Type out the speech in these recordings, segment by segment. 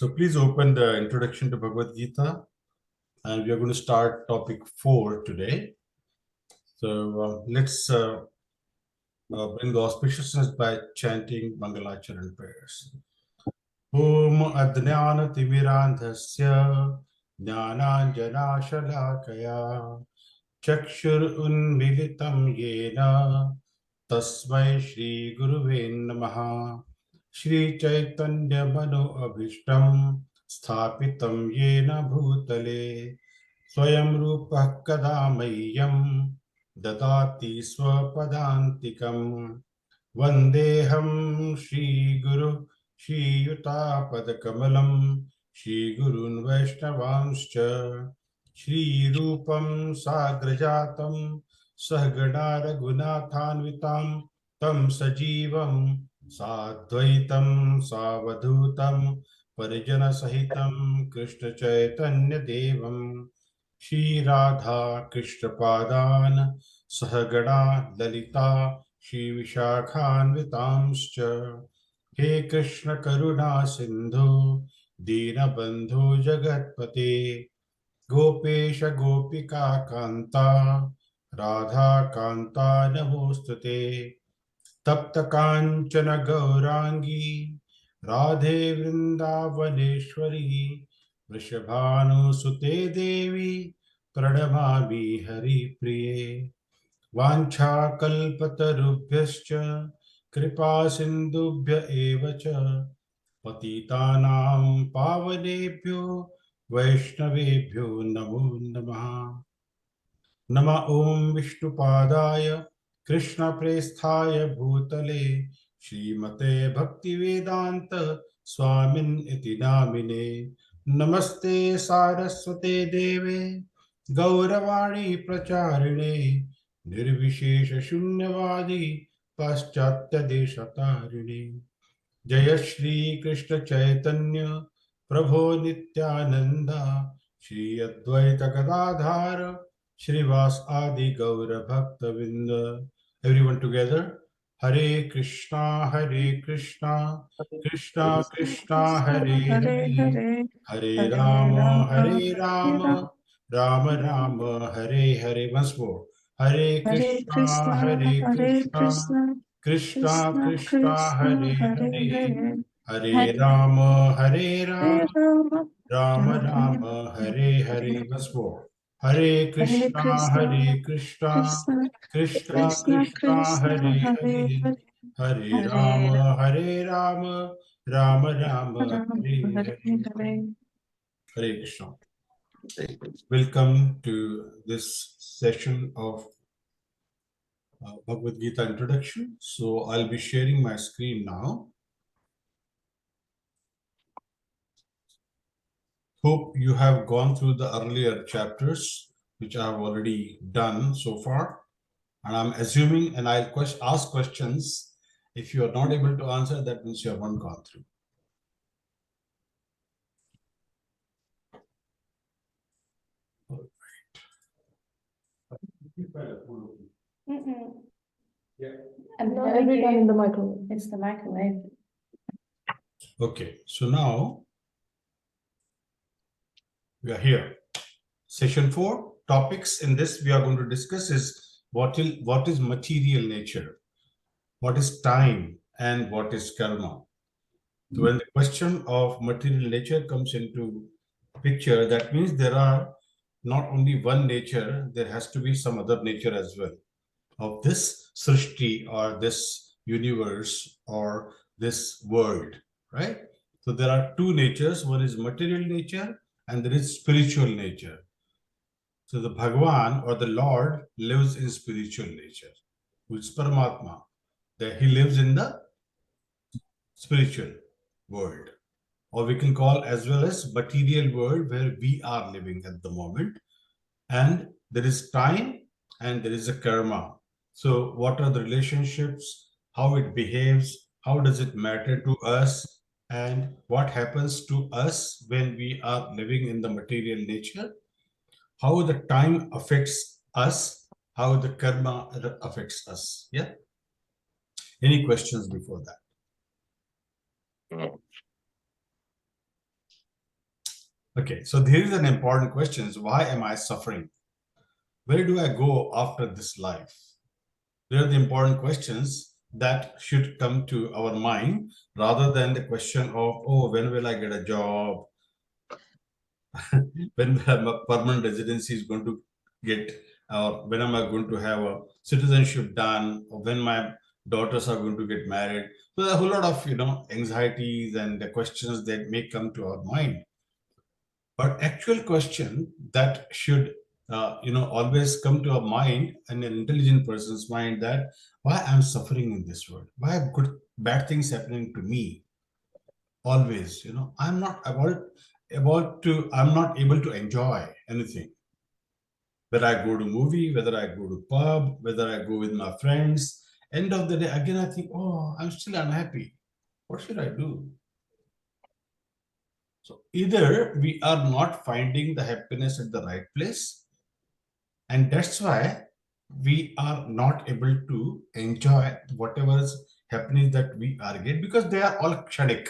So please open the introduction to Bhagavad Gita, and we are going to start topic 4 today. So let's bring the auspiciousness by chanting Mangalacharan prayers. Om Adnyana Timirandhasya Jnananjana Shalakaya Chakshur Unmilitam Yena Tasmai Shri Guruve Namaha Shri Chaitanya Mano Abhishtam Sthapitam Yena Bhutale Swayam Rupa Kadamayyam Dadati Swapadantikam Vandeham Shri Guru Shri Yuta Padakamalam Shri Gurun Vaishnavanscha Shri Rupam Sagrajatam Sahagana Raghunathanvitam Tam Sajivam Sadvaitam Savadhutam Parijana Sahitam Krishna Chaitanya Devam Shri Radha Krishna Padan Sahagana Lalita Shri Vishakhanvitamscha He Krishna Karuna Sindhu Deenabandhu Jagatpate Gopesha Gopika Kanta Radha Kanta Namostute Tapta Kanchana Gaurangi Radhe Vrindavaneshwari Vrishabhanu Sute Devi Pranamami Hari Priye Vancha Kalpatarubhyascha Kripa Sindhubhya Evacha Patitanam Pavanebhyo Vaishnavebhyo Namo Namaha Nama Om Vishnupadaya Krishna Presthaya Bhutale Srimate Bhaktivedanta Swamin Iti Namine Namaste Saraswate Deve Gauravani Pracharine Nirvishesha Shunyavadi Paschatya Deshatarine Jaya Shri Krishna Chaitanya Prabhu Nityananda Shri Advaita Gadadhara Shrivas Adi Gaura Bhakta Vinda. Everyone together. Hare Krishna, Krishna Krishna, Hare Hare, Hare Rama, Rama, Rama, Hare Hare. Once more. Hare Krishna, Krishna Krishna, Hare Hare, Hare Rama, Rama, Hare Hare. Once more. Hare Krishna, Krishna Krishna, Hare Hare, Hare Rama, Rama, Hare Hare. Hare Krishna. Welcome to this session of Bhagavad Gita introduction. So I'll be sharing my screen now. Hope you have gone through the earlier chapters, which I have already done so far. And I'm assuming, and I'll ask questions. If you are not able to answer, that means you haven't gone through. All right. Yeah. And no, every time in the microwave. It's the microwave. Okay, so now we are here. Session 4 topics in this we are going to discuss is what is material nature, what is time, and what is karma. So when the question of material nature comes into picture, that means there are not only one nature, there has to be some other nature as well of this srishti or this universe or this world, right? So there are two natures. One is material nature and there is spiritual nature. So the Bhagavan or the Lord lives in spiritual nature, who is Paramatma. That he lives in the spiritual world, or we can call as well as material world where we are living at the moment. And there is time and there is a karma. So what are the relationships, how it behaves, how does it matter to us, and what happens to us when we are living in the material nature, how the time affects us, how the karma affects us. Yeah. Any questions before that? Okay, so here is an important question. Why am I suffering? Where do I go after this life? There are the important questions that should come to our mind rather than the question of, oh, when will I get a job? When my permanent residency is going to get, or when am I going to have a citizenship done, or when my daughters are going to get married. So there are a whole lot of, anxieties and the questions that may come to our mind. But actual question that should, always come to our mind and an intelligent person's mind, that why I'm suffering in this world, why are bad things happening to me always. I'm not able to enjoy anything. Whether I go to movie, whether I go to pub, whether I go with my friends, end of the day, again, I think, oh, I'm still unhappy. What should I do? So either we are not finding the happiness at the right place, and that's why we are not able to enjoy whatever is happening that we are getting, because they are all kshanik.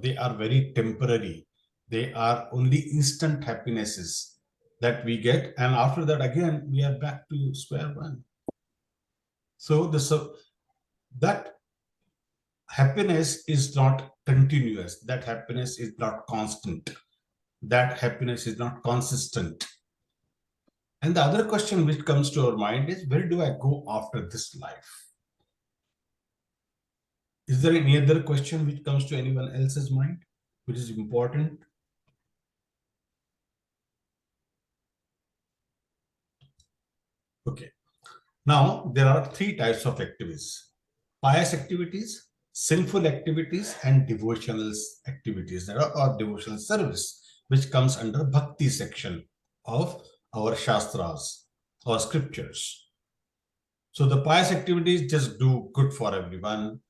They are very temporary. They are only instant happinesses that we get. And after that, again, we are back to square one. So that happiness is not continuous. That happiness is not constant. That happiness is not consistent. And the other question which comes to our mind is, where do I go after this life? Is there any other question which comes to anyone else's mind, which is important? Okay. Now, there are three types of activities: pious activities, sinful activities, and devotional activities, or devotional service, which comes under bhakti section of our shastras or scriptures. So the pious activities just do good for everyone.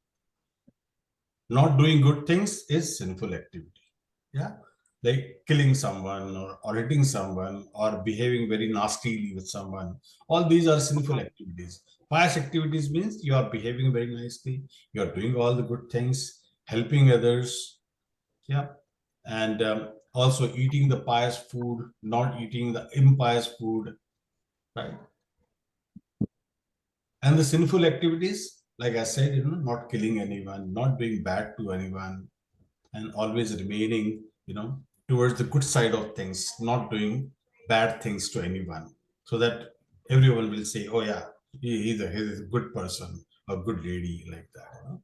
Not doing good things is sinful activity. Yeah. Like killing someone or hitting someone or behaving very nastily with someone. All these are sinful activities. Pious activities means you are behaving very nicely, you are doing all the good things, helping others. Yeah. And also eating the pious food, not eating the impious food. Right. And the sinful activities, like I said, not killing anyone, not doing bad to anyone, and always remaining, towards the good side of things, not doing bad things to anyone, so that everyone will say, oh yeah, he's a good person or good lady, like that.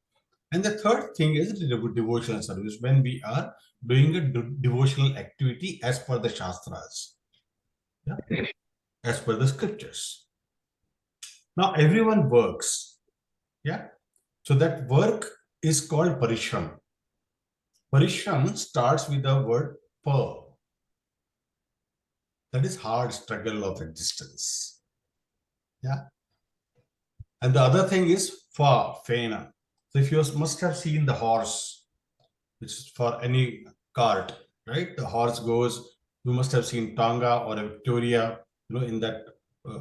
And the third thing is the devotional service, when we are doing a devotional activity as per the shastras, yeah, as per the scriptures. Now everyone works, yeah. So that work is called parishram. Parishram starts with the word pa. That is hard struggle of existence. Yeah. And the other thing is fena. So if you must have seen the horse, which is for any cart, right? The horse goes, you must have seen Tonga or a Victoria, in that uh,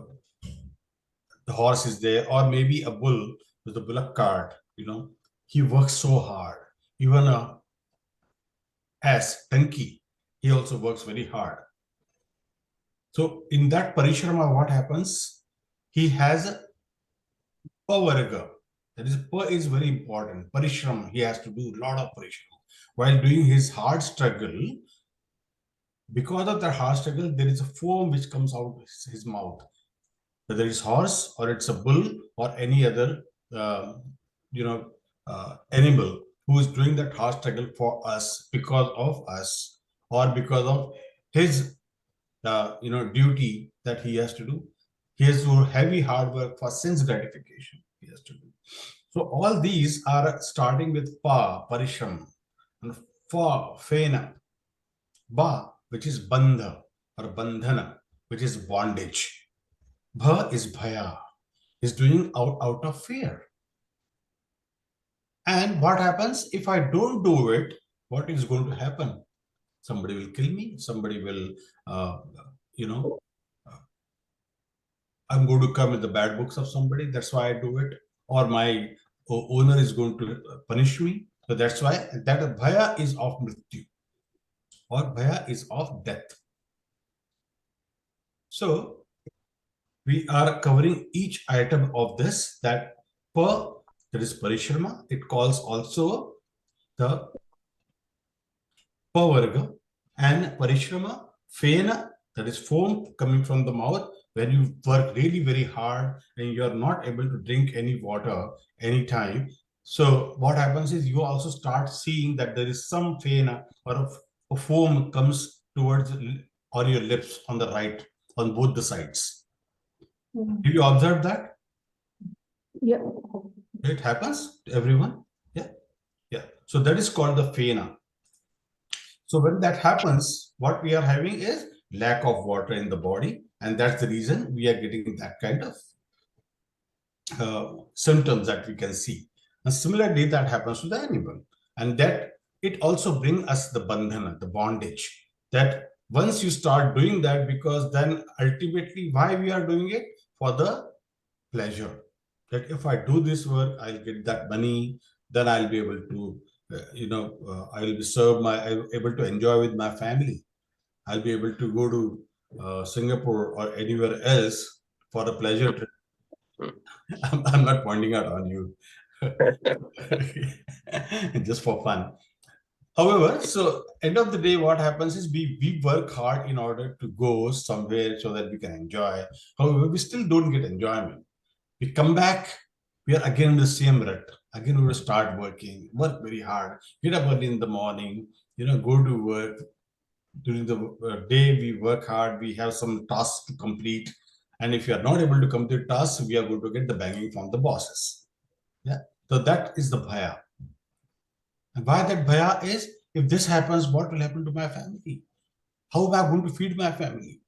the horse is there, or maybe a bull with the bullock cart, he works so hard. Even a ass, donkey, he also works very hard. So in that parishrama, what happens? He has a pavarga. That is, pa is very important. Parishram, he has to do a lot of parishram. While doing his hard struggle, because of that hard struggle, there is a foam which comes out of his mouth. Whether it's horse or it's a bull or any other, uh, animal who is doing that hard struggle for us, because of us, or because of his duty that he has to do. He has to do heavy hard work for sense gratification. He has to do. So all these are starting with parishram, and fena, ba, which is bandha or bandhana, which is bondage. Bha is bhaya, is doing out of fear. And what happens if I don't do it? What is going to happen? Somebody will kill me. Somebody will, you know, I'm going to come in the bad books of somebody. That's why I do it. Or my owner is going to punish me. So that's why that bhaya is of mrityu. or bhaya is of death. So we are covering each item of this, that that is parishrama. It calls also the pavarga, and parishrama, fena, that is foam coming from the mouth. When you work really very hard and you are not able to drink any water anytime, so what happens is you also start seeing that there is some fena or a foam comes towards or your lips on the right, on both the sides. Have you observed that? Yeah. It happens to everyone. Yeah. Yeah. So that is called the fena. So when that happens, what we are having is lack of water in the body, and that's the reason we are getting that kind of symptoms that we can see. And similarly, that happens to the animal, and that it also brings us the bandhana, the bondage. That once you start doing that, because then ultimately, why we are doing it? For the pleasure. That if I do this work, I'll get that money, then I'll be able to, I will be I'll be able to enjoy with my family. I'll be able to go to Singapore or anywhere else for a pleasure trip. I'm not pointing out on you, just for fun. However, so end of the day, what happens is we work hard in order to go somewhere so that we can enjoy. However, we still don't get enjoyment. We come back, we are again in the same rut. Again, we will start working, work very hard, get up early in the morning, go to work. During the day, we work hard, we have some tasks to complete. And if you are not able to complete tasks, we are going to get the banging from the bosses. Yeah. So that is the bhaya. And why that bhaya is, if this happens, what will happen to my family? How am I going to feed my family?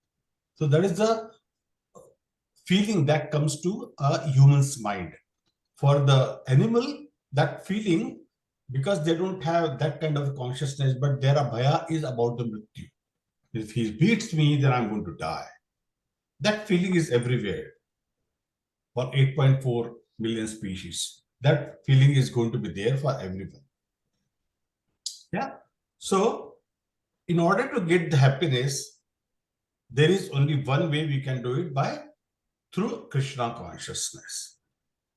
So that is the feeling that comes to a human's mind. For the animal, that feeling, because they don't have that kind of consciousness, but their bhaya is about the mrityu. If he beats me, then I'm going to die. That feeling is everywhere for 8.4 million species. That feeling is going to be there for everyone. Yeah. So, in order to get the happiness, there is only one way we can do it, by through Krishna consciousness.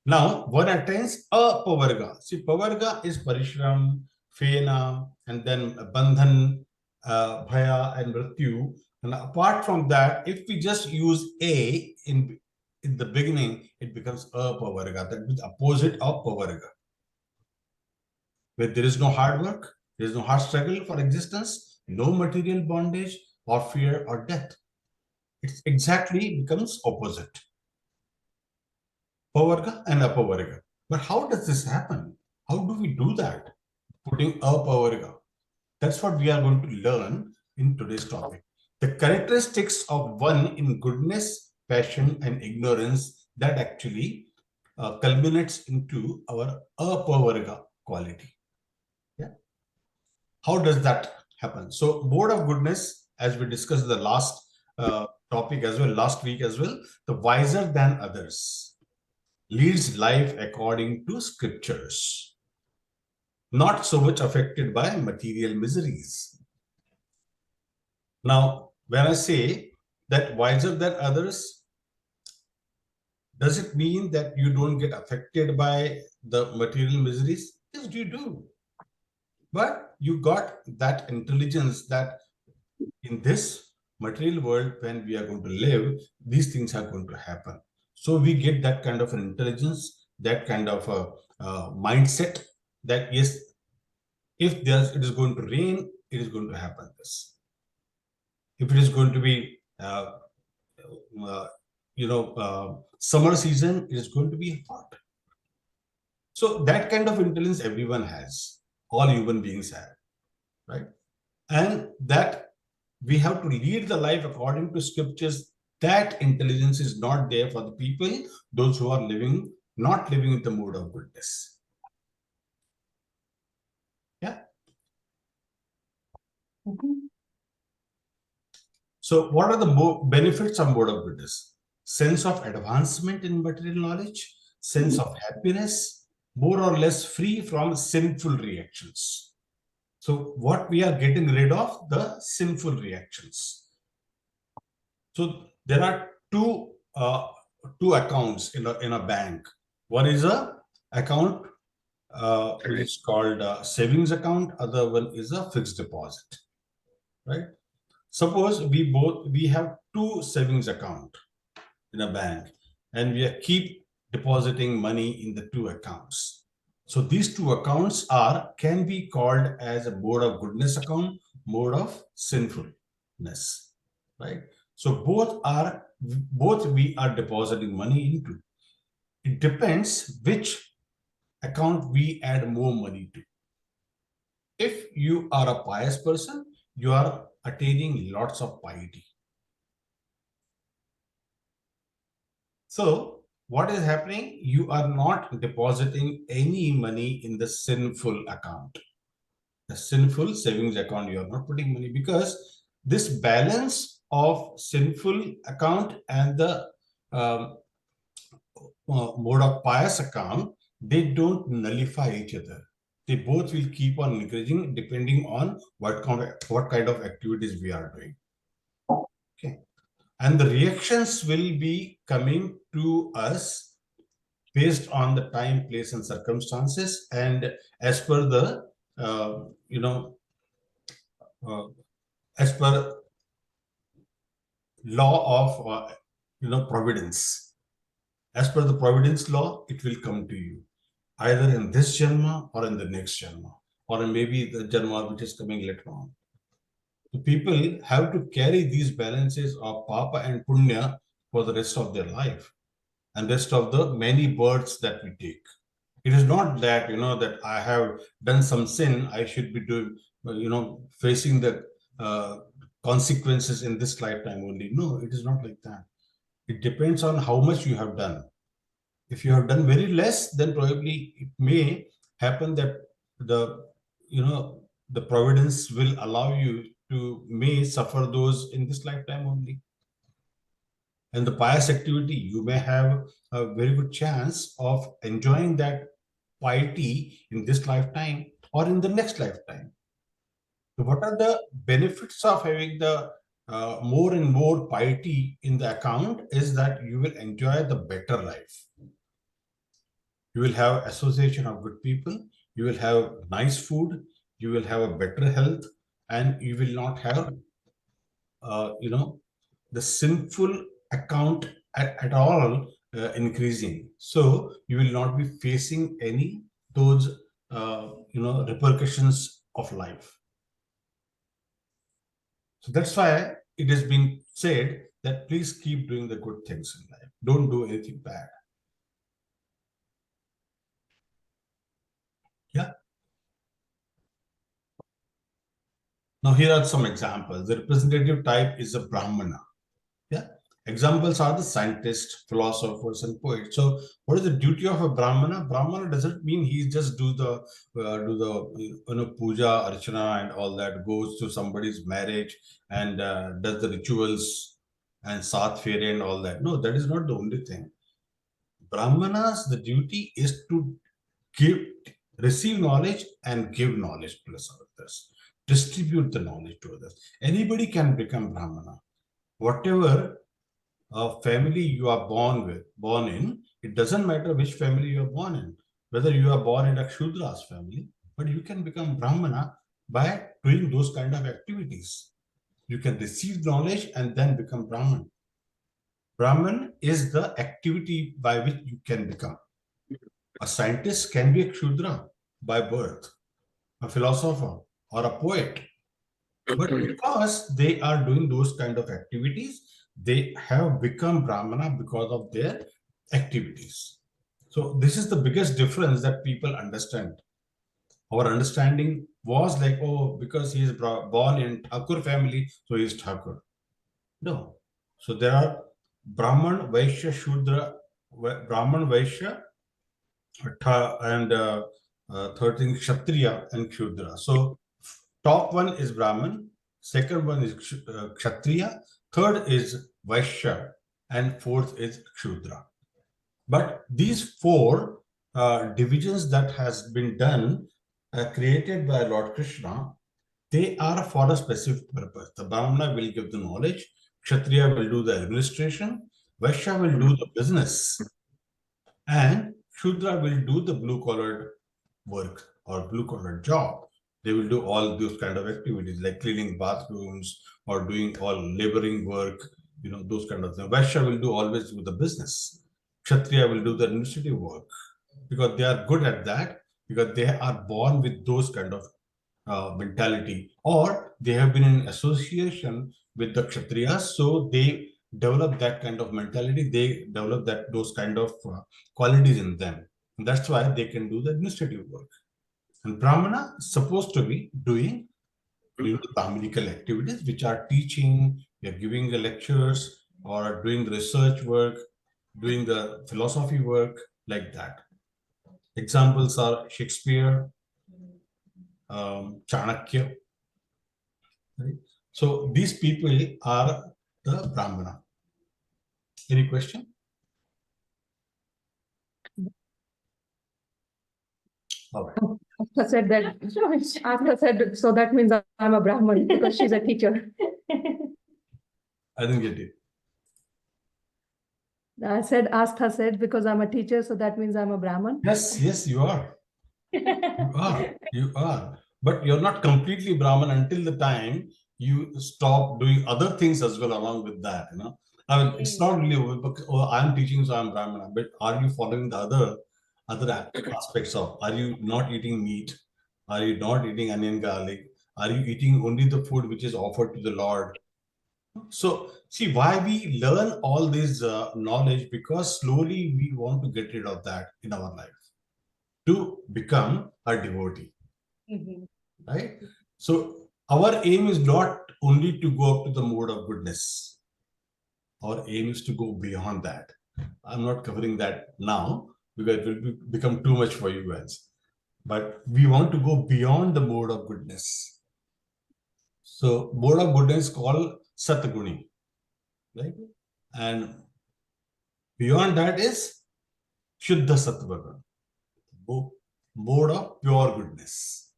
Now, one attains a pavarga. See, pavarga is parishram, fena, and then bandhan, bhaya, and mrityu. And apart from that, if we just use a in the beginning, it becomes a pavarga. That means opposite of pavarga. Where there is no hard work, there is no hard struggle for existence, no material bondage or fear or death. It exactly becomes opposite. Pavarga and apavarga. But how does this happen? How do we do that? Putting apavarga. That's what we are going to learn in today's topic. The characteristics of one in goodness, passion, and ignorance that actually culminates into our apavarga quality. Yeah. How does that happen? So, mode of goodness, as we discussed the last topic as well, last week as well, the wiser than others, leads life according to scriptures, not so much affected by material miseries. Now, when I say that wiser than others, does it mean that you don't get affected by the material miseries? Yes, you do. But you got that intelligence that in this material world, when we are going to live, these things are going to happen. So we get that kind of an intelligence, that kind of a mindset that yes, if it is going to rain, it is going to happen this. If it is going to be, summer season, it is going to be hot. So that kind of intelligence everyone has, all human beings have, right? And that we have to lead the life according to scriptures. That intelligence is not there for the people, those who are not living in the mode of goodness. Yeah. So what are the benefits of mode of goodness? Sense of advancement in material knowledge, sense of happiness, more or less free from sinful reactions. So what we are getting rid of the sinful reactions. So there are two accounts in a bank. One is a account which is called a savings account. Other one is a fixed deposit, right? Suppose we have two savings account in a bank, and we keep depositing money in the two accounts. So these two accounts can be called as a mode of goodness account, mode of sinfulness, right? So both we are depositing money into. It depends which account we add more money to. If you are a pious person, you are attaining lots of piety. So what is happening? You are not depositing any money in the sinful account. The sinful savings account, you are not putting money, because this balance of sinful account and the mode of pious account, they don't nullify each other. They both will keep on increasing depending on what kind of activities we are doing. Okay. And the reactions will be coming to us based on the time, place, and circumstances, and as per the as per law of providence. As per the providence law, it will come to you either in this janma or in the next janma, or maybe the janma which is coming later on. The people have to carry these balances of papa and punya for the rest of their life and rest of the many births that we take. It is not that that I have done some sin, I should be doing facing the consequences in this lifetime only. No, it is not like that. It depends on how much you have done. If you have done very less, then probably it may happen that the the providence will allow you to may suffer those in this lifetime only. And the pious activity, you may have a very good chance of enjoying that piety in this lifetime or in the next lifetime. So what are the benefits of having the more and more piety in the account is that you will enjoy the better life. You will have association of good people, you will have nice food, you will have a better health, and you will not have the sinful account at all increasing. So you will not be facing any those repercussions of life. So that's why it has been said that please keep doing the good things in life. Don't do anything bad. Yeah. Now here are some examples. The representative type is a Brahmana. Yeah. Examples are the scientists, philosophers, and poets. So, what is the duty of a Brahmana? Brahmana doesn't mean he just do the puja, archana, and all that. Goes to somebody's marriage and does the rituals and sat fere and all that. No, that is not the only thing. Brahmanas, the duty is to receive knowledge and give knowledge to others. Distribute the knowledge to others. Anybody can become Brahmana. Whatever family you are born in, it doesn't matter which family you are born in, whether you are born in a Shudra's family, but you can become Brahmana by doing those kind of activities. You can receive knowledge and then become Brahman. Brahman is the activity by which you can become. A scientist can be a Shudra by birth, a philosopher or a poet. But because they are doing those kind of activities, they have become Brahmana because of their activities. So this is the biggest difference that people understand. Our understanding was like, oh, because he is born in Thakur family, so he is Thakur. No. So there are Brahman, Vaishya, Shudra, Brahman, Vaishya, and third thing, Kshatriya and Shudra. So top one is Brahman, second one is Kshatriya, third is Vaishya, and fourth is Shudra. But these four divisions that has been done created by Lord Krishna, they are for a specific purpose. The Brahmana will give the knowledge, Kshatriya will do the administration, Vaishya will do the business, and Shudra will do the blue-collared work or blue-collar job. They will do all those kind of activities like cleaning bathrooms or doing all laboring work, those kind of things. Vaishya will do always do the business. Kshatriya will do the administrative work because they are good at that, because they are born with those kind of mentality, or they have been in association with the Kshatriyas, so they develop that kind of mentality, they develop those kind of qualities in them. And that's why they can do the administrative work. And Brahmana is supposed to be doing the Brahminical activities, which are teaching, giving the lectures, or doing the research work, doing the philosophy work, like that. Examples are Shakespeare, Chanakya. Right? So these people are the Brahmana. Any question? All right. Astha said that. Astha said, so that means I'm a Brahman because she's a teacher. I didn't get it. I said, Astha said, because I'm a teacher, so that means I'm a Brahman. Yes, you are. You are. But you're not completely Brahman until the time you stop doing other things as well along with that. I mean, it's not really, I'm teaching, so I'm Brahmana. But are you following the other aspects of? Are you not eating meat? Are you not eating onion garlic? Are you eating only the food which is offered to the Lord? So, see why we learn all this knowledge, because slowly we want to get rid of that in our life to become a devotee. Right? So, our aim is not only to go up to the mode of goodness. Our aim is to go beyond that. I'm not covering that now because it will become too much for you guys. But we want to go beyond the mode of goodness. So, mode of goodness is called Satguni. Right? And beyond that is Shuddha Sattva, mode of pure goodness.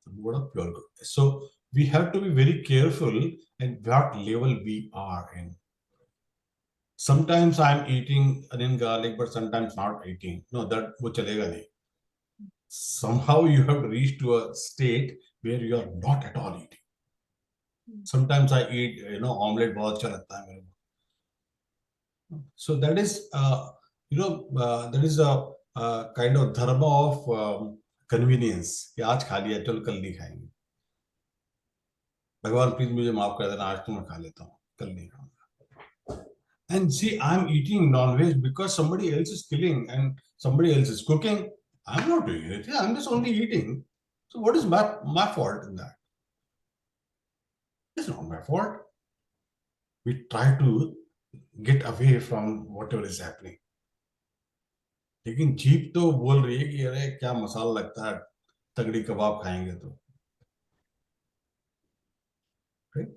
The mode of pure goodness. So we have to be very careful at what level we are in. Sometimes I'm eating onion garlic, but sometimes not eating. No, that wo chalega nahi. Somehow you have to reach to a state where you are not at all eating. Sometimes I eat, omelette bahut अच्छा लगता है मेरे को. So that is, that is a kind of dharma of convenience. कि आज खा लिया, चल कल नहीं खाएंगे. भगवान प्लीज मुझे माफ कर देना, आज तो मैं खा लेता हूँ, कल नहीं खाऊंगा. And see, I'm eating non-veg because somebody else is killing and somebody else is cooking. I'm not doing anything. I'm just only eating. So what is my fault in that? It's not my fault. We try to get away from whatever is happening. लेकिन jeep तो बोल रही है कि अरे क्या मसाला लगता है, तगड़ी कबाब खाएंगे तो. Right?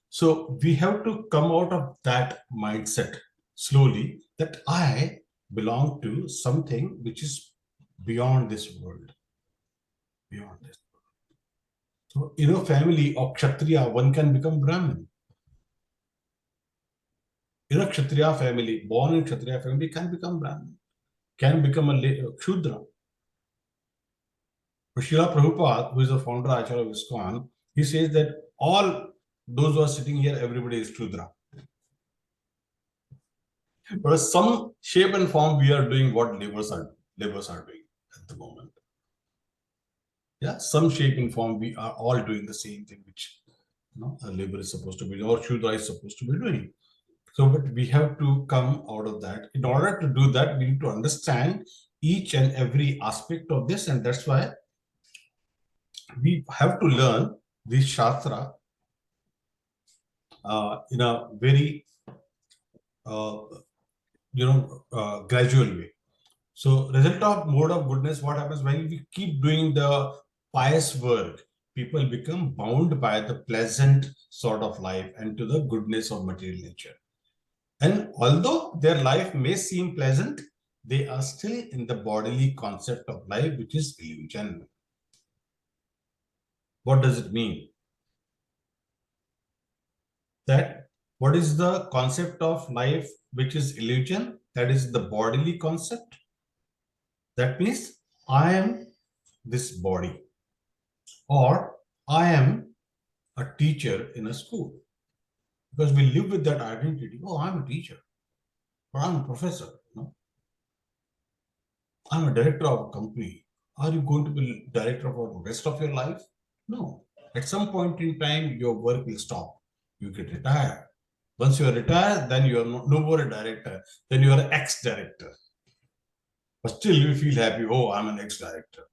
So we have to come out of that mindset slowly, that I belong to something which is beyond this world. Beyond this world. So in a family of Kshatriya, one can become Brahmin. In a Kshatriya family, born in Kshatriya family, can become Brahmin, can become a Shudra. Srila Prabhupada, who is the founder Acharya of ISKCON, he says that all those who are sitting here, everybody is Shudra. But in some shape and form, we are doing what laborers are doing at the moment. Yeah, some shape and form, we are all doing the same thing, which a laborer is supposed to be, or Shudra is supposed to be doing. So, but we have to come out of that. In order to do that, we need to understand each and every aspect of this, and that's why we have to learn this Shastra in a very gradual way. So result of mode of goodness, what happens when we keep doing the pious work, people become bound by the pleasant sort of life and to the goodness of material nature. And although their life may seem pleasant, they are still in the bodily concept of life, which is illusion. What does it mean? That what is the concept of life which is illusion? That is the bodily concept. That means I am this body, or I am a teacher in a school, because we live with that identity. Oh, I'm a teacher, or I'm a professor. No, I'm a director of a company. Are you going to be director for the rest of your life? No. At some point in time, your work will stop. You get retired. Once you are retired, then you are no more a director. Then you are an ex-director. But still, you feel happy. Oh, I'm an ex-director.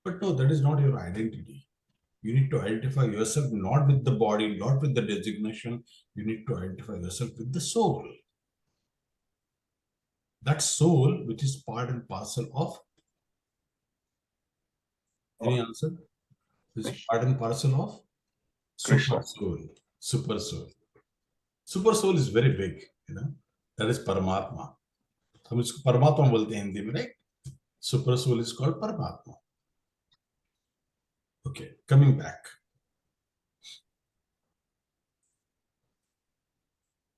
But no, that is not your identity. You need to identify yourself not with the body, not with the designation. You need to identify yourself with the soul. That soul, which is part and parcel of any answer, is part and parcel of super soul. Super soul. Super soul is very big, That is Paramatma. हम इसको परमात्मा बोलते हैं हिंदी में, right? Super soul is called Paramatma. Okay, coming back.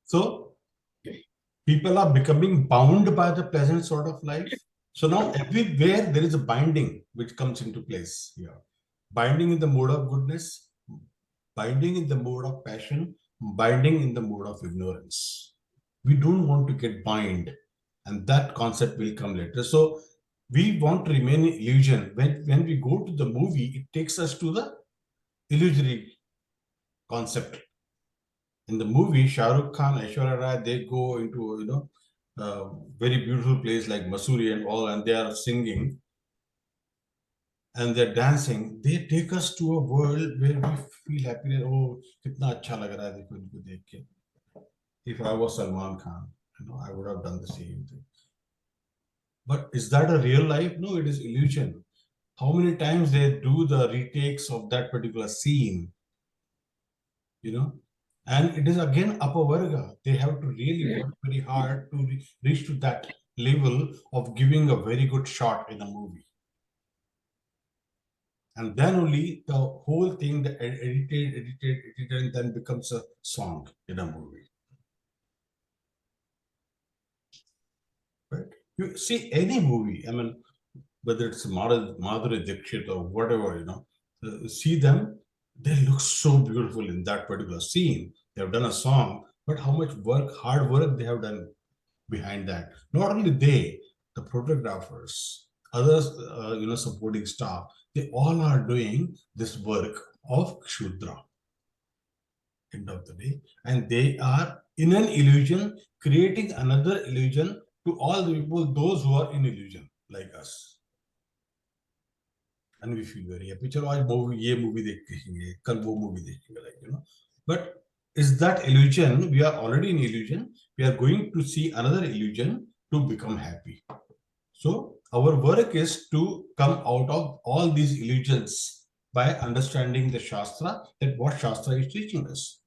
So people are becoming bound by the pleasant sort of life. So now everywhere there is a binding which comes into place here. Binding in the mode of goodness, binding in the mode of passion, binding in the mode of ignorance. We don't want to get bind, and that concept will come later. So we want to remain in illusion. When we go to the movie, it takes us to the illusory concept. In the movie, Shah Rukh Khan, Aishwarya Rai, they go into very beautiful place like Masuri and all, and they are singing and they're dancing. They take us to a world where we feel happy. Oh, kitna acha lag raha hai, dekho inko dekh ke. If I was Salman Khan, I would have done the same thing. But is that a real life? No, it is illusion. How many times they do the retakes of that particular scene, and it is again upper varga. They have to really work very hard to reach to that level of giving a very good shot in a movie. And then only the whole thing, the edited, and then becomes a song in a movie. Right? You see any movie, I mean, whether it's Madhuri Dixit or whatever, see them, they look so beautiful in that particular scene. They have done a song, but how much hard work they have done behind that. Not only they, the photographers, others, supporting staff, they all are doing this work of Kshudra, end of the day. And they are in an illusion, creating another illusion to all the people, those who are in illusion, like us. And we feel very happy. Chalo, aaj movie देखेंगे, कल वो movie देखेंगे, But is that illusion? We are already in illusion. We are going to see another illusion to become happy. So our work is to come out of all these illusions by understanding the Shastra, that what Shastra is teaching us.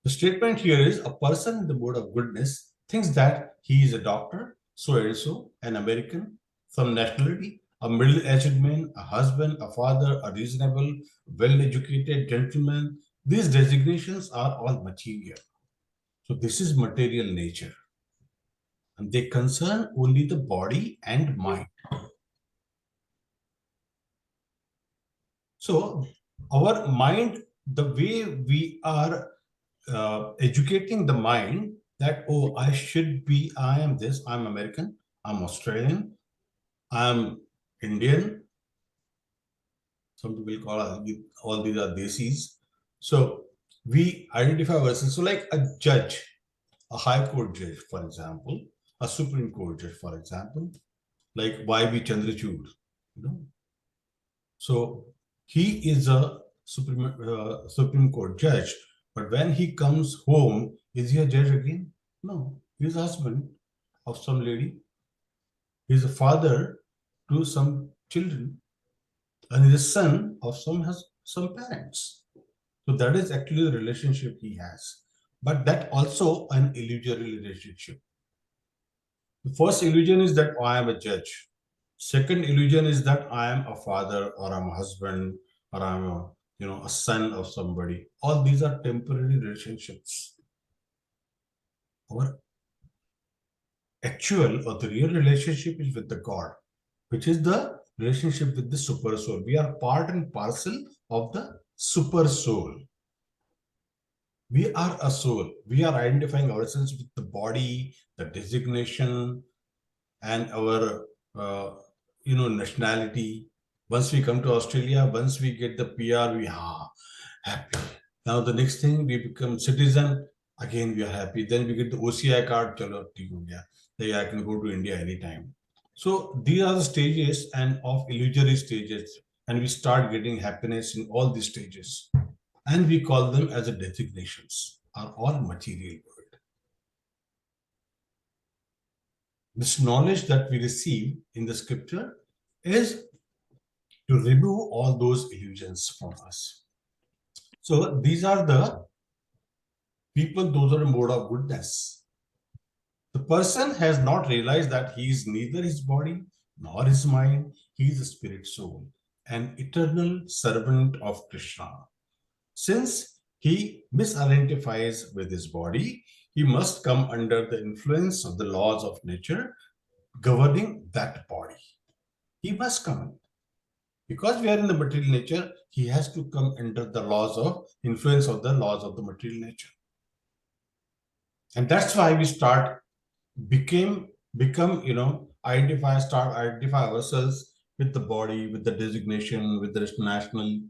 The statement here is a person in the mode of goodness thinks that he is a doctor, so and so, an American, some nationality, a middle-aged man, a husband, a father, a reasonable, well-educated gentleman. These designations are all material. So this is material nature. And they concern only the body and mind. So our mind, the way we are educating the mind that, oh, I am this, I'm American, I'm Australian, I'm Indian. Some people call all these are desis. So we identify ourselves. So like a judge, a high court judge, for example, a Supreme Court judge, for example, like Y.B. Chandrachud, So he is a Supreme Court judge, but when he comes home, is he a judge again? No, he's a husband of some lady. He's a father to some children, and he's a son of some parents. So that is actually the relationship he has. But that also an illusory relationship. The first illusion is that I am a judge. Second illusion is that I am a father, or I'm a husband, or I'm a son of somebody. All these are temporary relationships. Our actual or the real relationship is with the God, which is the relationship with the super soul. We are part and parcel of the super soul. We are a soul. We are identifying ourselves with the body, the designation, and our nationality. Once we come to Australia, once we get the PR, we are happy. Now the next thing, we become citizen. Again, we are happy. Then we get the OCI card. Chalo, theek ho gaya. Then I can go to India anytime. So these are the stages and of illusory stages, and we start getting happiness in all these stages, and we call them as a designations, are all material world. This knowledge that we receive in the scripture is to remove all those illusions from us. So these are the people, those are a mode of goodness. The person has not realized that he is neither his body nor his mind. He is a spirit soul, an eternal servant of Krishna. Since he misidentifies with his body, he must come under the influence of the laws of nature governing that body. He must come. Because we are in the material nature, he has to come under the laws of influence of the laws of the material nature. And that's why we start identify ourselves with the body, with the designation, with the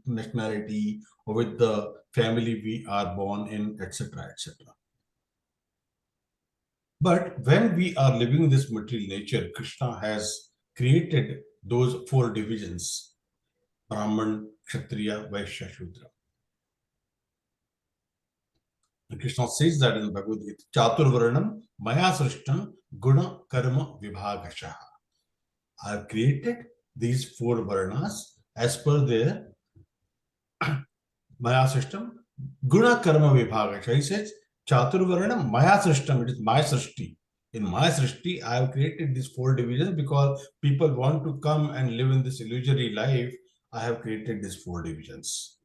nationality, or with the family we are born in, etc., etc. But when we are living this material nature, Krishna has created those four divisions: Brahman, Kshatriya, Vaishya, Shudra. And Krishna says that in Bhagavad Gita, Chaturvarnam Maya Srishtam Guna Karma Vibhagashaha. I have created these four varnas as per their Maya system. Guna Karma Vibhagashaha. He says, Chaturvarnam Maya Srishtam, it is my Srishti. In my Srishti, I have created these four divisions because people want to come and live in this illusory life. I have created these four divisions: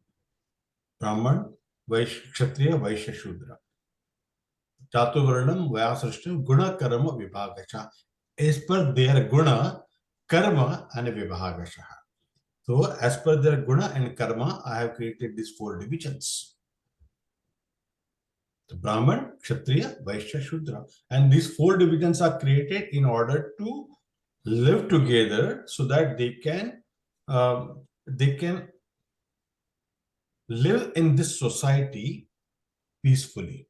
Brahman, Kshatriya, Vaishya, Shudra. Chaturvarnam Vyasrishtam Guna Karma Vibhagasha. As per their guna, karma, and vibhagasha. So, as per their guna and karma, I have created these four divisions: the Brahman, Kshatriya, Vaishya, Shudra. And these four divisions are created in order to live together so that they can live in this society peacefully.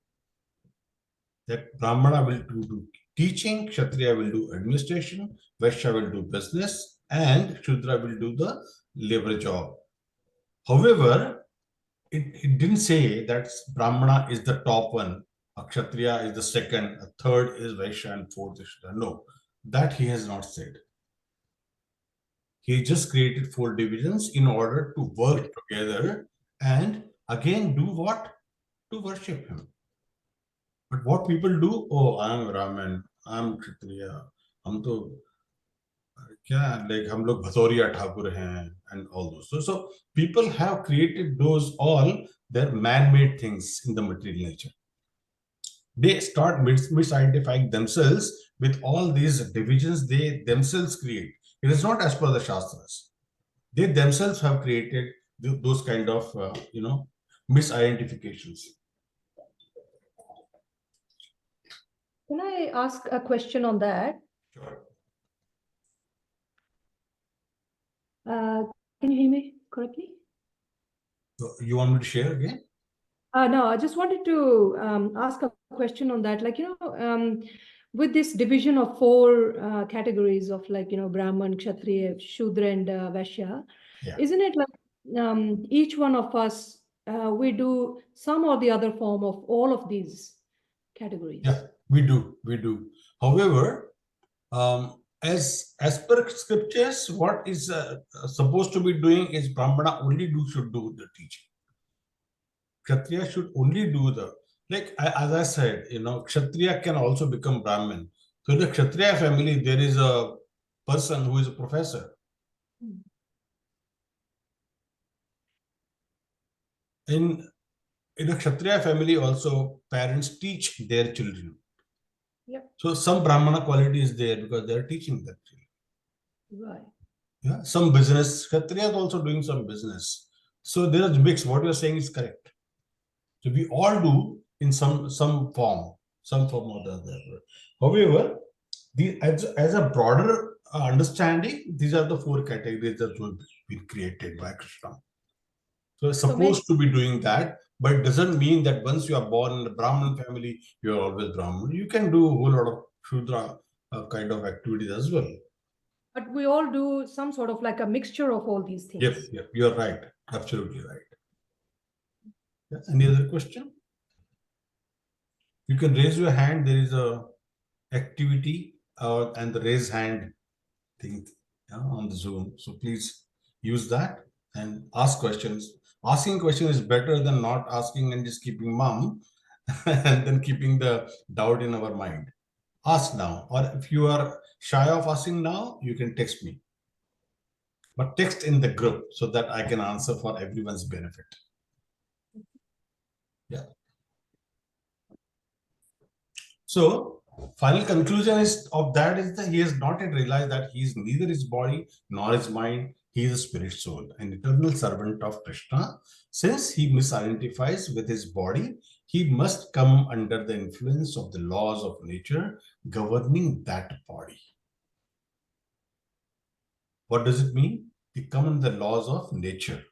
That Brahmana will do teaching, Kshatriya will do administration, Vaishya will do business, and Shudra will do the labor job. However, it didn't say that Brahmana is the top one, a Kshatriya is the second, a third is Vaishya, and fourth is Shudra. No, that he has not said. He just created four divisions in order to work together and again do what? To worship him. But what people do, oh, I am Brahmin, I am Kshatriya, हम तो क्या like हम लोग भतौरिया ठाकुर हैं and all those. So people have created those all their man-made things in the material nature. They start misidentifying themselves with all these divisions they themselves create. It is not as per the Shastras. They themselves have created those kind of misidentifications. Can I ask a question on that? Sure. Can you hear me correctly? So you want me to share again? No, I just wanted to ask a question on that. Like, with this division of four categories of Brahman, Kshatriya, Shudra, and Vaishya, Yeah. isn't it like each one of us, we do some or the other form of all of these categories? Yeah, we do. However, as per scriptures, what is supposed to be doing is Brahmana only should do the teaching. Kshatriya should only do as I said, Kshatriya can also become Brahmin. So in the Kshatriya family, there is a person who is a professor. In a Kshatriya family also, parents teach their children. Yep. So some Brahmana quality is there because they are teaching their children. Right. Yeah, some business. Kshatriya is also doing some business. So there is mix. What you are saying is correct. So we all do in some form or the other. However, as a broader understanding, these are the four categories that will be created by Krishna. So it's supposed to be doing that, but it doesn't mean that once you are born in a Brahmin family, you are always Brahmin. You can do a whole lot of Shudra kind of activities as well. But we all do some sort of like a mixture of all these things. Yep, you're right. Absolutely right. Yeah. Any other question? You can raise your hand. There is a activity and the raise hand thing on the Zoom. So please use that and ask questions. Asking questions is better than not asking and just keeping mum and then keeping the doubt in our mind. Ask now, or if you are shy of asking now, you can text me. But text in the group so that I can answer for everyone's benefit. Yeah. So final conclusion of that is that he has not yet realized that he is neither his body nor his mind. He is a spirit soul, an eternal servant of Krishna. Since he misidentifies with his body, he must come under the influence of the laws of nature governing that body. What does it mean? We come under the laws of nature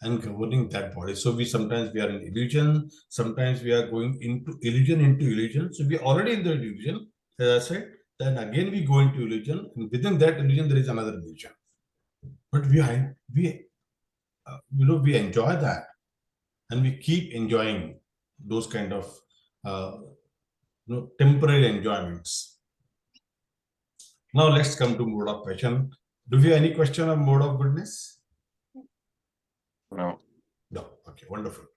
and governing that body. So sometimes we are in illusion, sometimes we are going into illusion. So we are already in the illusion, as I said. Then again we go into illusion, and within that illusion there is another illusion. But we enjoy that, and we keep enjoying those kind of temporary enjoyments. Now let's come to mode of passion. Do you have any question on mode of goodness? No. No. Okay, wonderful.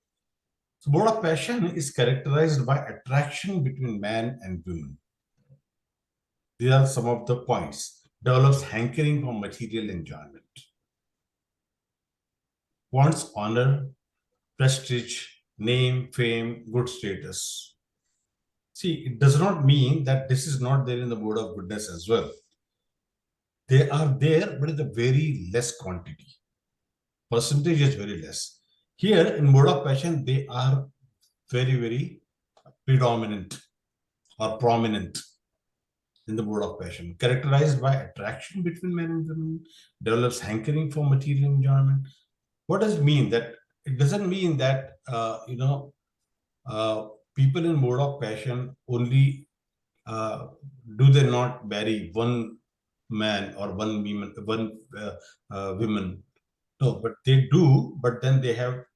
So mode of passion is characterized by attraction between man and woman. These are some of the points. Develops hankering for material enjoyment. Wants honor, prestige, name, fame, good status. See, it does not mean that this is not there in the mode of goodness as well. They are there, but in a very less quantity. Percentage is very less. Here in mode of passion, they are very, very predominant or prominent in the mode of passion, characterized by attraction between men and women, develops hankering for material enjoyment. What does it mean? That it doesn't mean that people in mode of passion only do they not marry one man or one women. No, but they do. But then they have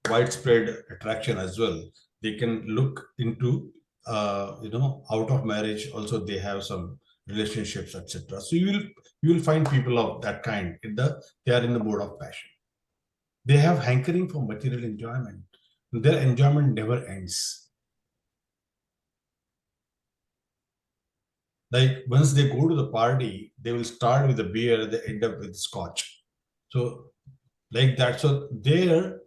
widespread attraction as well. They can look into out of marriage also. They have some relationships, etc. So you will find people of that kind they are in the mode of passion. They have hankering for material enjoyment. Their enjoyment never ends. Like once they go to the party, they will start with the beer, they end up with scotch. So like that. So their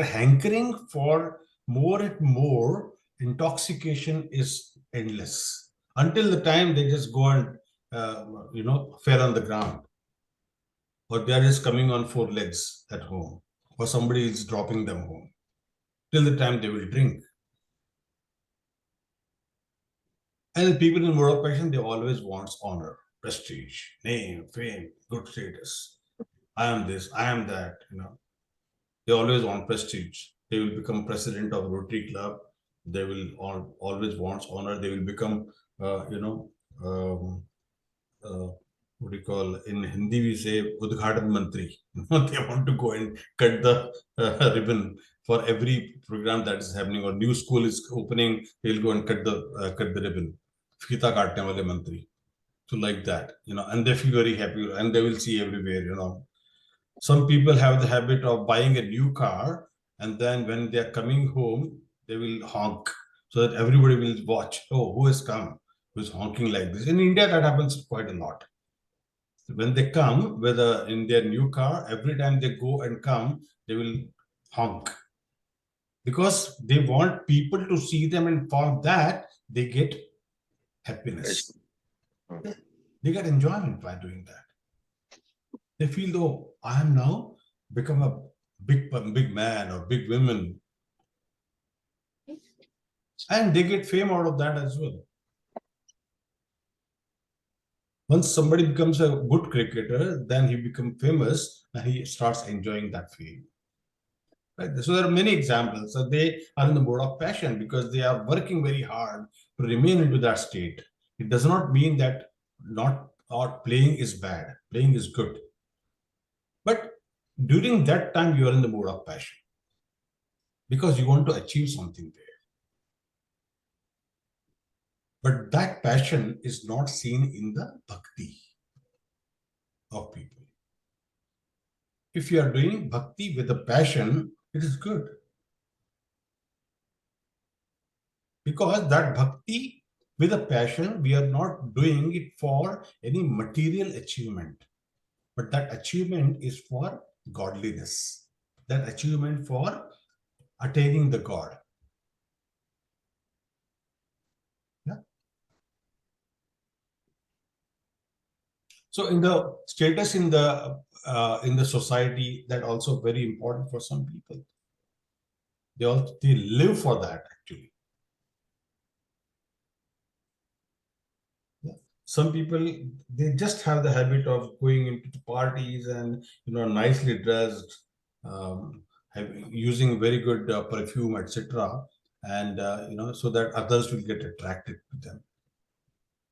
hankering for more and more intoxication is endless until the time they just go and fell on the ground, or they are just coming on 4 legs at home, or somebody is dropping them home. Till the time they will drink. And the people in mode of passion, they always want honor, prestige, name, fame, good status. I am this, I am that, They always want prestige. They will become president of Rotary Club. They will always want honor. They will become, what do you call, in Hindi we say Udghatan Mantri. They want to go and cut the ribbon for every program that is happening, or new school is opening, they'll go and cut the ribbon. Fita kaatne wale mantri. So like that, and they feel very happy, and they will see everywhere, Some people have the habit of buying a new car, and then when they are coming home, they will honk so that everybody will watch. Oh, who has come? Who's honking like this? In India, that happens quite a lot. When they come, whether in their new car, every time they go and come, they will honk. Because they want people to see them, and for that, they get happiness. They get enjoyment by doing that. They feel, oh, I am now become a big man or big woman. And they get fame out of that as well. Once somebody becomes a good cricketer, then he becomes famous and he starts enjoying that fame. Right? So there are many examples. So they are in the mode of passion because they are working very hard to remain into that state. It does not mean that not or playing is bad. Playing is good. But during that time, you are in the mode of passion because you want to achieve something there. But that passion is not seen in the bhakti of people. If you are doing bhakti with a passion, it is good. Because that bhakti with a passion, we are not doing it for any material achievement. But that achievement is for godliness. That achievement for attaining the God. Yeah. So in the status in the society, that also very important for some people. They live for that actually. Yeah. Some people, they just have the habit of going into the parties and nicely dressed, using very good perfume, etc. And so that others will get attracted to them,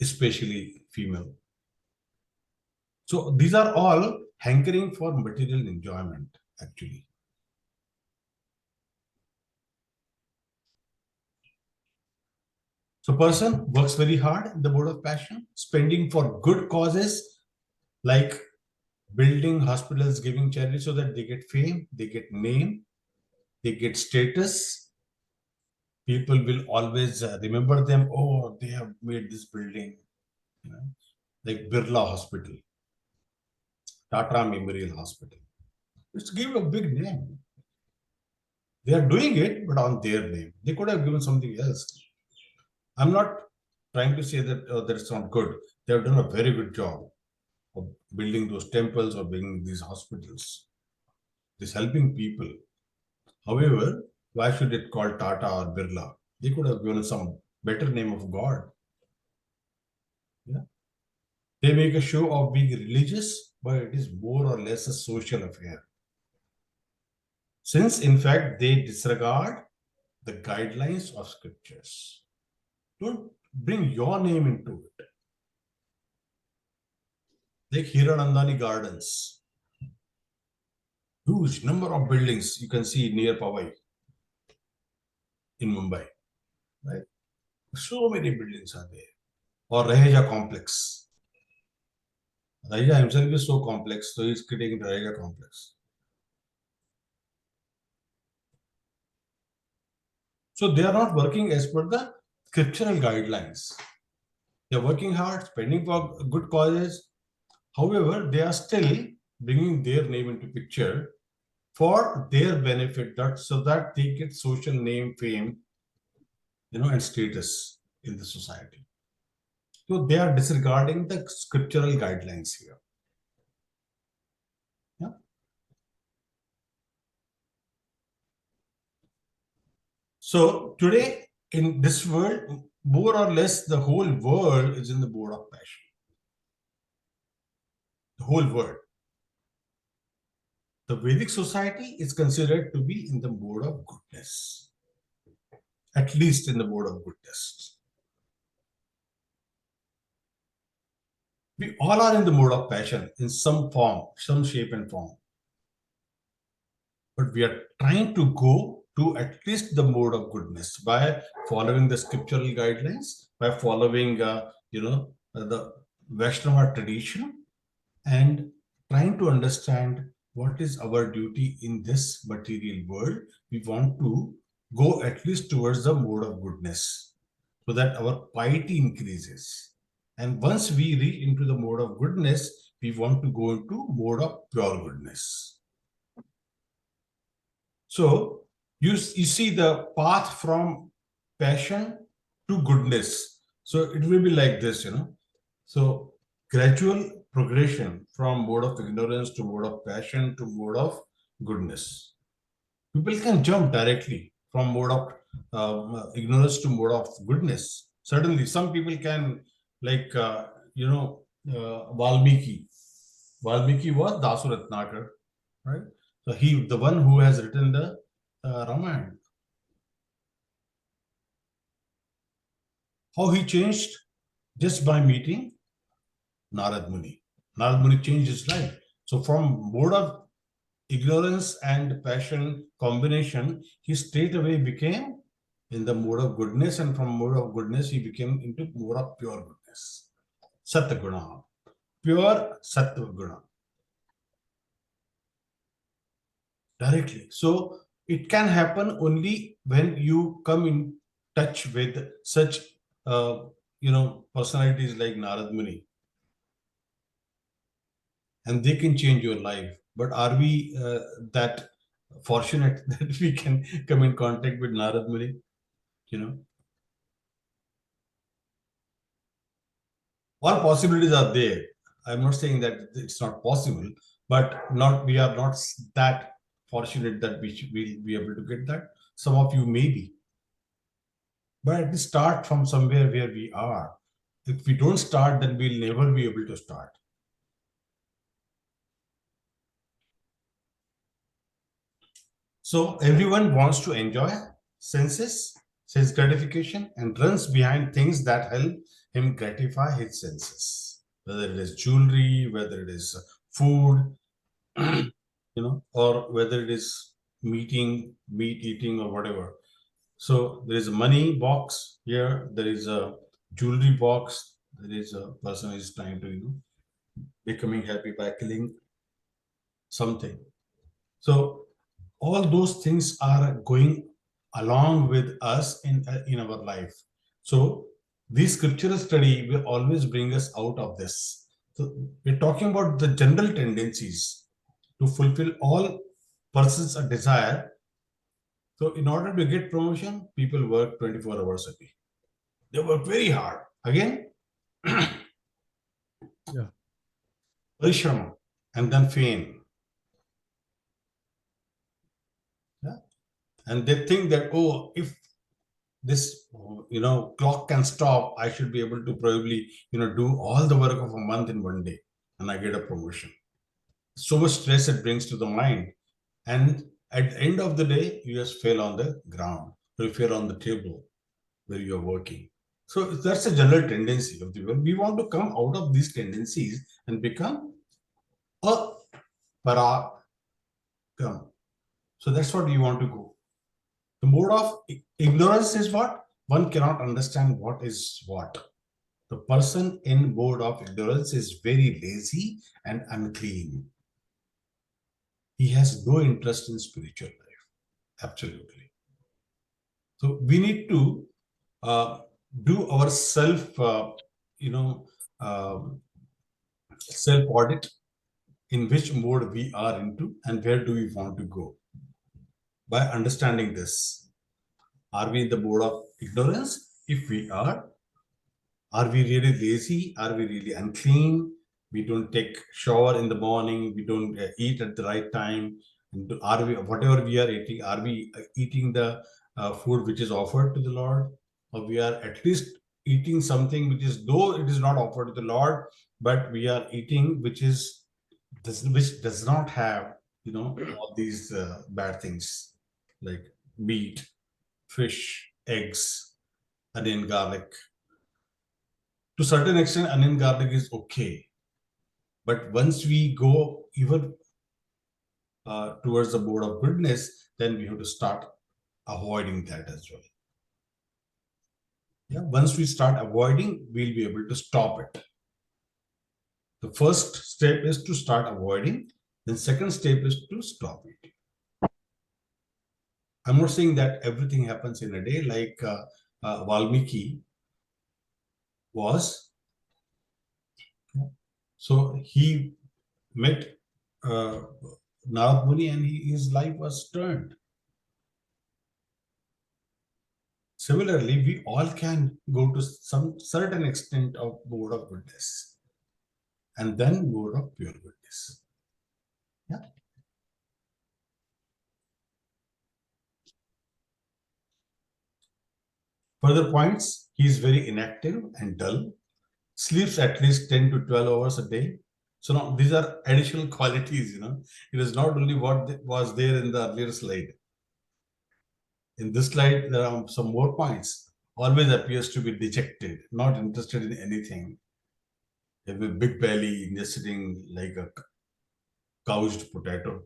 especially female. So these are all hankering for material enjoyment actually. So person works very hard in the mode of passion, spending for good causes like building hospitals, giving charity so that they get fame, they get name, they get status. People will always remember them. Oh, they have made this building, like Birla Hospital, Tata Memorial Hospital. Just give a big name. They are doing it, but on their name. They could have given something else. I'm not trying to say that that's not good. They have done a very good job of building those temples or building these hospitals. This helping people. However, why should it call Tata or Birla? They could have given some better name of God. Yeah. They make a show of being religious, but it is more or less a social affair. Since, in fact, they disregard the guidelines of scriptures. Don't bring your name into it. Like Hiranandani Gardens. Huge number of buildings you can see near Powai in Mumbai. Right? So many buildings are there. Or Raheja complex. Raheja himself is so complex, so he's creating the Raheja complex. So they are not working as per the scriptural guidelines. They are working hard, spending for good causes. However, they are still bringing their name into picture for their benefit, so that they get social name, fame, and status in the society. So they are disregarding the scriptural guidelines here. Yeah. So today in this world, more or less the whole world is in the mode of passion. The whole world. The Vedic society is considered to be in the mode of goodness. At least in the mode of goodness. We all are in the mode of passion in some form, some shape and form. But we are trying to go to at least the mode of goodness by following the scriptural guidelines, by following, the Vaishnava tradition, and trying to understand what is our duty in this material world. We want to go at least towards the mode of goodness, so that our piety increases. And once we reach into the mode of goodness, we want to go into mode of pure goodness. So you see the path from passion to goodness. So it will be like this, So gradual progression from mode of ignorance to mode of passion to mode of goodness. People can jump directly from mode of ignorance to mode of goodness. Certainly, some people can, like, Valmiki. Valmiki was Dasu Ratnakar, right? So he, the one who has written the Ramayana. How he changed? Just by meeting Narad Muni. Narad Muni changed his life. So from mode of ignorance and passion combination, he straight away became in the mode of goodness, and from mode of goodness, he became into mode of pure goodness. Satguna. Pure Satguna. Directly. So it can happen only when you come in touch with such personalities like Narad Muni, and they can change your life. But are we that fortunate that we can come in contact with Narad Muni? All possibilities are there. I'm not saying that it's not possible, but we are not that fortunate that we'll be able to get that. Some of you may be. But at least start from somewhere where we are. If we don't start, then we'll never be able to start. So everyone wants to enjoy sense gratification, and runs behind things that help him gratify his senses. Whether it is jewelry, whether it is food, or whether it is meat eating, or whatever. So there is a money box here, there is a jewelry box, there is a person who is trying to, becoming happy by killing something. So all those things are going along with us in our life. So this scriptural study will always bring us out of this. So we're talking about the general tendencies to fulfill all persons' a desire. So in order to get promotion, people work 24 hours a day. They work very hard. Again, Parishrama, and then fame. Yeah? And they think that, oh, if this, clock can stop, I should be able to probably, do all the work of a month in one day, and I get a promotion. So much stress it brings to the mind. And at the end of the day, you just fail on the ground, or you fail on the table where you're working. So that's a general tendency of the world. We want to come out of these tendencies and become a parakam. So that's what you want to go. The mode of ignorance is what? One cannot understand what is what. The person in mode of ignorance is very lazy and unclean. He has no interest in spiritual life. Absolutely. So we need to do our self audit, in which mode we are into and where do we want to go. By understanding this, are we in the mode of ignorance? If we are we really lazy? Are we really unclean? We don't take shower in the morning. We don't eat at the right time. And are we, whatever we are eating, are we eating the food which is offered to the Lord? Or we are at least eating something which is, though it is not offered to the Lord, but we are eating which does not have, all these bad things like meat, fish, eggs, onion, garlic. To a certain extent, onion garlic is okay. But once we go even towards the mode of goodness, then we have to start avoiding that as well. Yeah, once we start avoiding, we'll be able to stop it. The first step is to start avoiding. Then second step is to stop it. I'm not saying that everything happens in a day, like Valmiki was. So he met Narad Muni and his life was turned. Similarly, we all can go to some certain extent of mode of goodness and then mode of pure goodness. Yeah. Further points, he is very inactive and dull, sleeps at least 10 to 12 hours a day. So now these are additional qualities, It is not only what was there in the earlier slide. In this slide, there are some more points. Always appears to be dejected, not interested in anything. They have a big belly, just sitting like a couched potato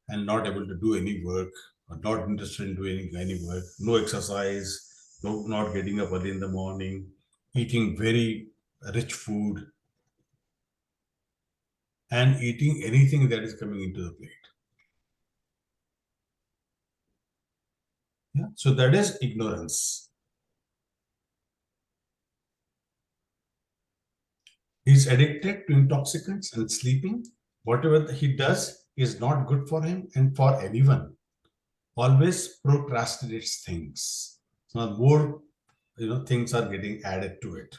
and not able to do any work, or not interested in doing any work, no exercise, not getting up early in the morning, eating very rich food, and eating anything that is coming into the plate. Yeah? So that is ignorance. He's addicted to intoxicants and sleeping. Whatever he does is not good for him and for anyone. Always procrastinates things. So more, things are getting added to it.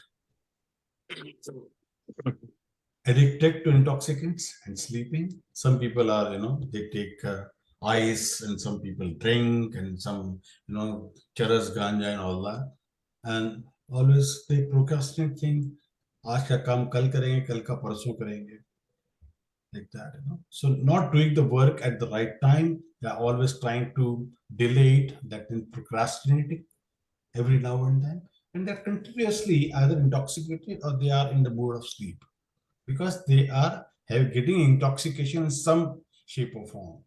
Addicted to intoxicants and sleeping. Some people are, they take ice, and some people drink, and some, charas, ganja and all that. And always they procrastinate things. आज का काम कल करेंगे, कल का परसों करेंगे. Like that, So not doing the work at the right time, they are always trying to delay it, that means procrastinating every now and then. And they're continuously either intoxicated or they are in the mood of sleep, because they are getting intoxication in some shape or form,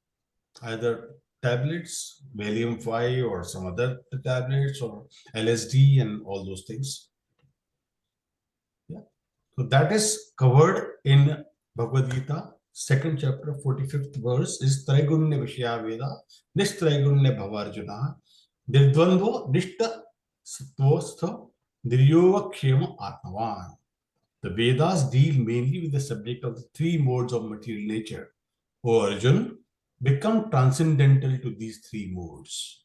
either tablets, Valium 5 or some other tablets, or LSD and all those things. Yeah. So that is covered in Bhagavad Gita, 2nd chapter, 45th verse is Traigunya Vishya Veda, Nishtraigunya Bhavarjuna, Dirdvandvo Nishta Satvostha Diryova Kshema Atmavan. The Vedas deal mainly with the subject of the three modes of material nature. O Arjun, become transcendental to these three modes.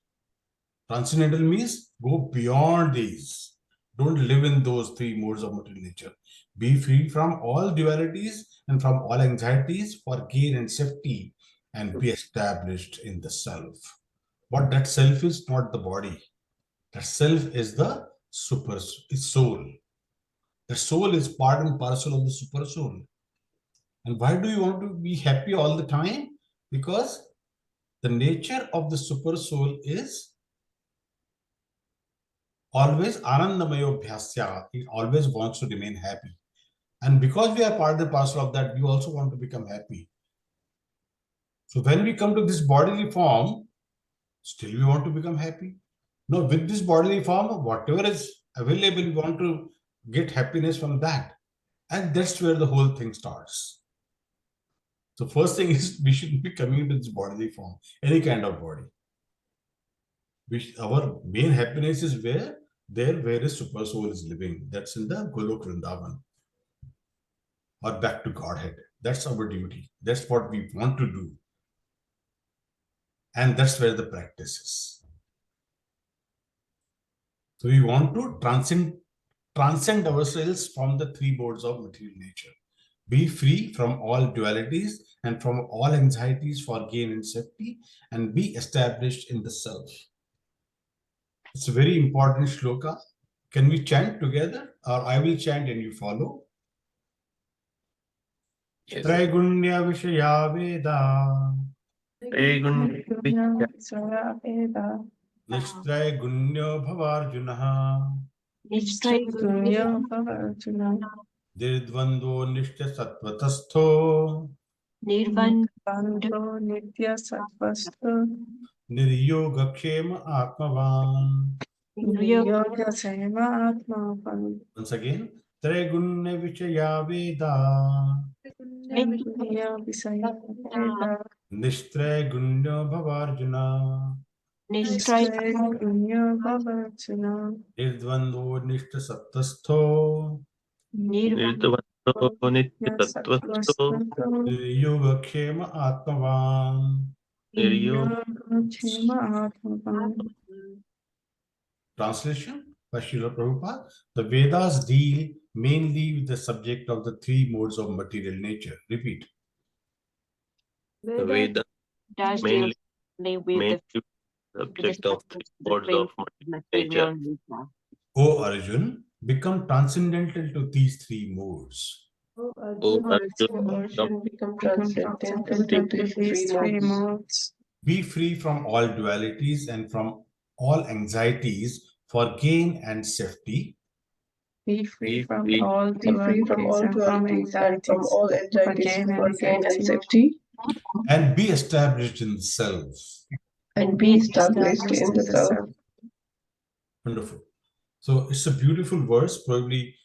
Transcendental means go beyond these. Don't live in those three modes of material nature. Be free from all dualities and from all anxieties for gain and safety, and be established in the self. What that self is, not the body. That self is the soul. The soul is part and parcel of the super soul. And why do you want to be happy all the time? Because the nature of the super soul is always anandamayo bhyasya. It always wants to remain happy. And because we are part and parcel of that, we also want to become happy. So when we come to this bodily form, still we want to become happy. Now with this bodily form, whatever is available, we want to get happiness from that. And that's where the whole thing starts. So first thing is, we shouldn't be coming into this bodily form, any kind of body. Our main happiness is where a super soul is living. That's in the Golok Vrindavan, or back to Godhead. That's our duty. That's what we want to do. And that's where the practice is. So we want to transcend ourselves from the three modes of material nature. Be free from all dualities and from all anxieties for gain and safety, and be established in the self. It's a very important shloka. Can we chant together, or I will chant and you follow? Yes. Traigunya Vishaya Veda, Nishtraigunya Bhavarjuna, Dirdvandvo Nishta Sattvatastho, Nitya Sattvastu Niryogakshema Atmavan. Yoga Seva Atma Once again, Traigunya Vishaya Veda, Nitya Visaya Veda Nishtraigunya Bhavarjuna, Nistraya punya bhavachana. Nirdvando nishta sattastho. Nirtvanto nityasattvasto Yogakhema atmavan. Yoga atmavan. Translation by Srila Prabhupada. The Vedas deal mainly with the subject of the three modes of material nature. Repeat. The Veda mainly the subject of three modes of nature. O Arjun, become transcendental to these three modes. O Arjuna, Become transcendental to these three modes. Be free from all dualities and from all anxieties for gain and safety. Be free be from free all Be free from all dualities and from dualities and from all for anxieties gain for and gain and safety. safety, And be established in the self. and be established in the self. Wonderful. So it's a beautiful verse. Probably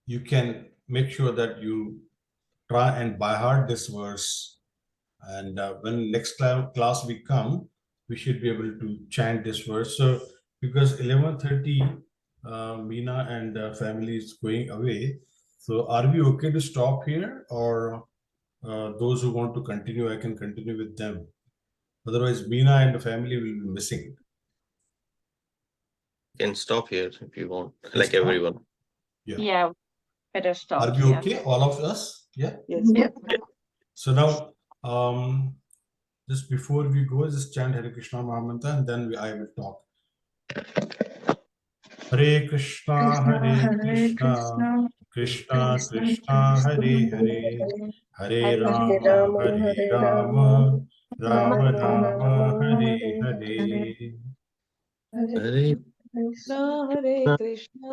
you can make sure that you try and by heart this verse. And when next class we come, we should be able to chant this verse. So because 11:30, Meena and family is going away. So are we okay to stop here, or those who want to continue, I can continue with them. Otherwise, Meena and the family will be missing. You can stop here if you want, Yes, like everyone. Yeah, better stop. Are we here. okay, all of us? Yeah. Yes. Yeah. So now, just before we go, just chant Hare Krishna Mahamantra, and then I will talk. Hare Krishna, Hare Krishna, Krishna Krishna, Hare Hare, Hare Rama, Hare Rama, Rama Rama, Hare Hare. Hare Krishna, Hare Krishna,